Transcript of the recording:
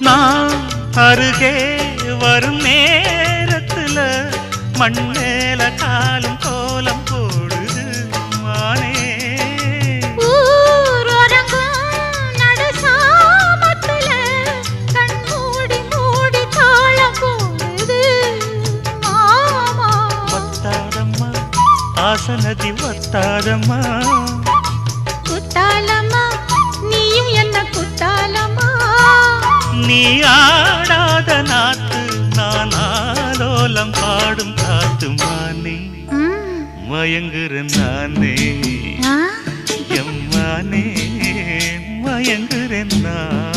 நான் அருகே வரும் நேரத்துல மண்ணேல காலும் கோலம் போடுது மானே ஆசனதி வத்தாதம்மா குத்தாலம்மா நீயும் என்ன குத்தாலம்மா நீ ஆடாத நாத்து நான் ஆலோலம் பாடும் காத்து மானே மயங்குறேன் நானே எம்மானே மயங்குறேன் நான்